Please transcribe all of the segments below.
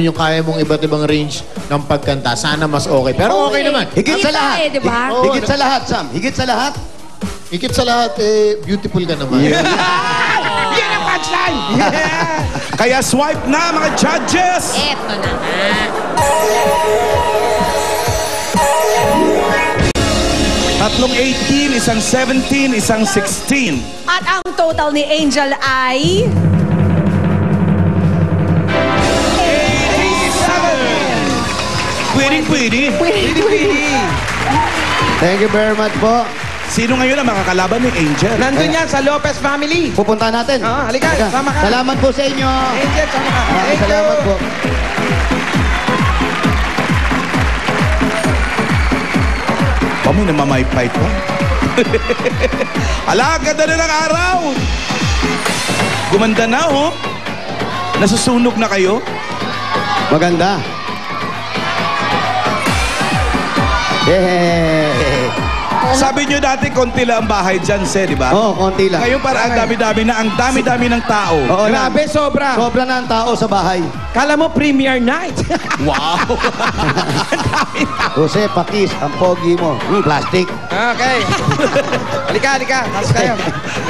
yung kaya mong iba't ibang range ng pagkanta. Sana mas okay. Pero okay naman. Higit sa lahat. Diba? Higit sa lahat, Sam. Higit sa lahat. Higit sa lahat, beautiful ka naman. Yan ang punchline! Kaya swipe na, mga judges! Eto na nga. Tatlong 18, isang 17, isang 16. At ang total ni Angel ay... 87! Pwede. Thank you very much po. Sino ngayon ang makakalaban ni Angel? Nandun yan sa Lopez family. Pupuntahan natin. Halika, sama ka. Salamat po sa inyo. Angel, sama ka. Maraming salamat po. Pamoy na mamaypay pa. Ala, ganda na ng araw. Gumanda na, oh. Nasusunog na kayo. Maganda. Yeah. Sabi nyo dati, konti lang ang bahay dyan, di ba? Oo, konti lang. Ngayon para ang dami-dami na, ang dami-dami ng tao. Oo, Grabe, sobra. Sobra na ang tao sa bahay. Kala mo premiere night. Wow! Jose, pakis, ang pogi mo. Plastic. Okay. Halika. Tapos kayo.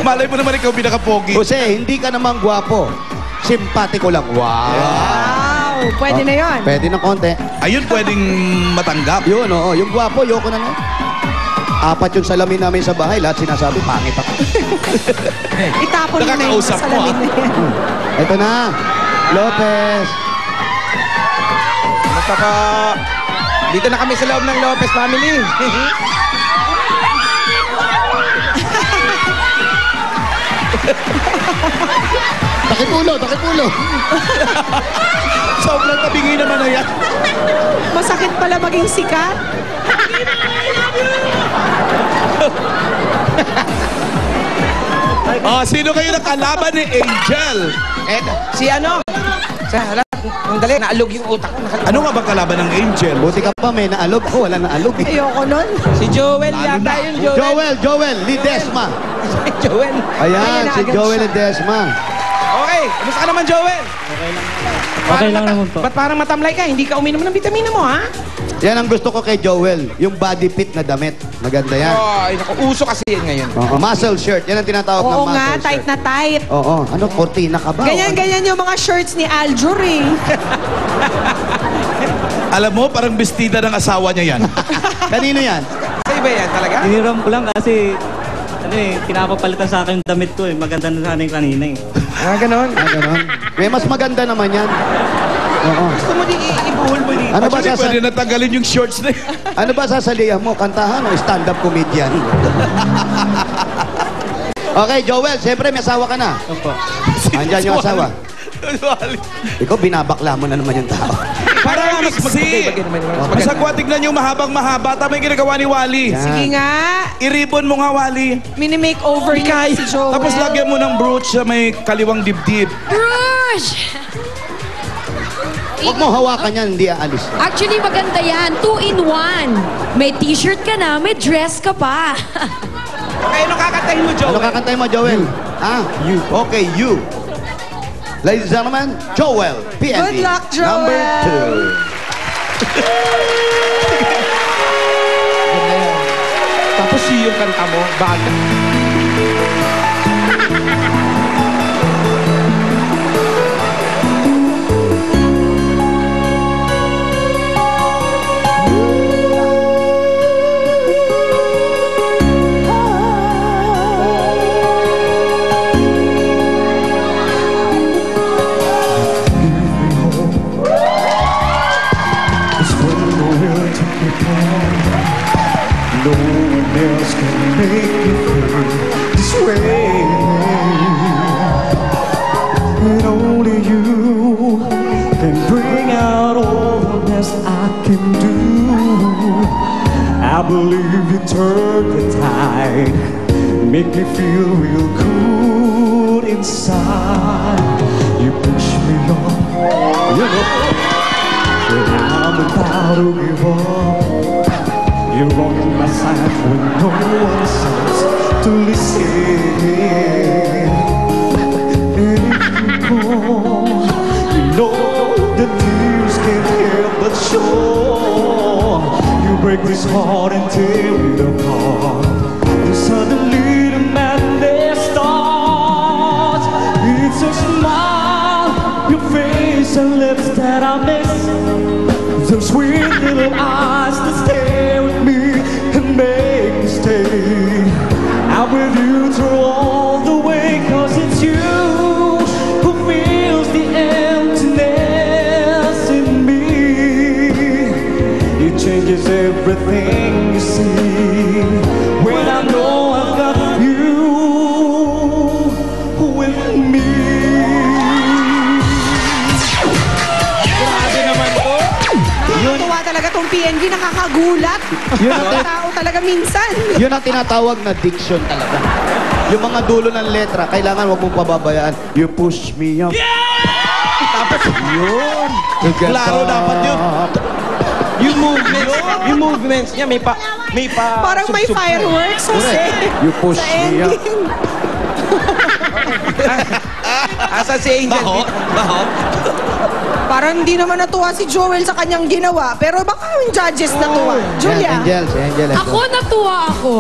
Malay mo naman ikaw pinaka-pogi. Jose, hindi ka naman gwapo. Simpatiko lang. Wow. Wow! Pwede na yon. Pwede ng konti. Ayun, pwedeng matanggap. Yun, oo. Yung gwapo, yoko na nun. 4 yung salamin namin sa bahay. Lahat sinasabi, pangit ako. Itapon mo na yung Nakakausap mo, salamin na yan. Ito na. Lopez. Basta pa. Dito na kami sa loob ng Lopez family. Takipulo. Sobrang tabingi naman na yan. Masakit pala maging sikat. Sino kayo nakalaban ni Angel? Si ano? Ang dali, naalog yung utak ko. Ano nga bang kalaban ng Angel? Buti ka pa, may naalog. Oh, wala naalog eh. Ayoko nun. Si Joel yata yun, Joel. Joel Ledesma. Joel. Ayan, si agad Joel siya. Ledesma. Okay, kamusta ka naman, Joel? Okay lang naman po. Ba't parang matamlay ka? Hindi ka uminom ng vitamina mo, ha? Yan ang gusto ko kay Joel. Yung body fit na damit. Maganda yan. Ay, naku, uso kasi yan ngayon. Oo, muscle shirt. Yan ang tinatawag ng Oo muscle nga, shirt. tight na tight. Oo. Ano, cortina ka ba? Ganyan yung mga shirts ni Aljur eh. Alam mo, parang bestida ng asawa niya yan. Kanino yan? Sa'yo ba yan talaga? Hiniram ko lang kasi pinapapalitan sa akin yung damit ko eh. Maganda na sana yung kanina eh. Ganon. Ganon. May mas maganda naman yan. Oo. Gusto mo di ibuhol mo dito? Ano ba Actually, pwede natanggalin yung shorts na yan. Ano ba sasalihan mo? Kantahan o stand-up comedian? Okay, Joel, siyempre may asawa ka na. Opo. Andyan yung asawa. Ikaw, binabakla mo na naman yung tao. Parang mixi. Mas agwa, tignan yung mahabang-mahaba. Tama yung ginagawa ni Wally. Yan. Sige nga. I-ribbon mo nga, Wally. Mini-makeover niya si Joel. Tapos lagyan mo ng brooch sa may kaliwang dibdib. Bruce! Huwag mo hawakan yan, hindi aalis. Actually, maganda yan. 2-in-1. May t-shirt ka na, may dress ka pa. Okay, ano kakantahin mo, Joel? Ano kakantay mo, Joel? You. Okay, you. Ladies and gentlemen, Joel, PND. Good luck, Joel. Number 2. Tapos yung kanta mo, bago. No one else can make me feel this way. And only you can bring out all the best I can do. I believe you turn the tide, make me feel real good inside. You push me on, you know, when I'm about to give up. You're on my side when no one seems to listen. And if you call, you know the news sure you break this heart and tear it apart. And suddenly the madness starts. It's a smile, your face and lips that I miss. Those sweet little eyes that stare at me and make me stay. I'm with you through all the way, 'cause it's you who fills the emptiness in me. It changes everything you see when I know I've got you with me. Nakakatuwa talaga tong PNV, nakakagulat. Mga tao talaga minsan. Yun ang tinatawag na diction talaga. Yung mga dulo ng letra, kailangan wag mong pababayaan. You push me up. Tapos, Yun. klaro dapat yun. Yung movements niya, may pa... Parang may sub-sub na. fireworks kasi. You push Sa me up. ending. Asa si Angel? Baho? Parang hindi naman natuwa si Joel sa kanyang ginawa. Pero baka yung judges natuwa. Julia. Angel, si Angel. Ako natuwa ako.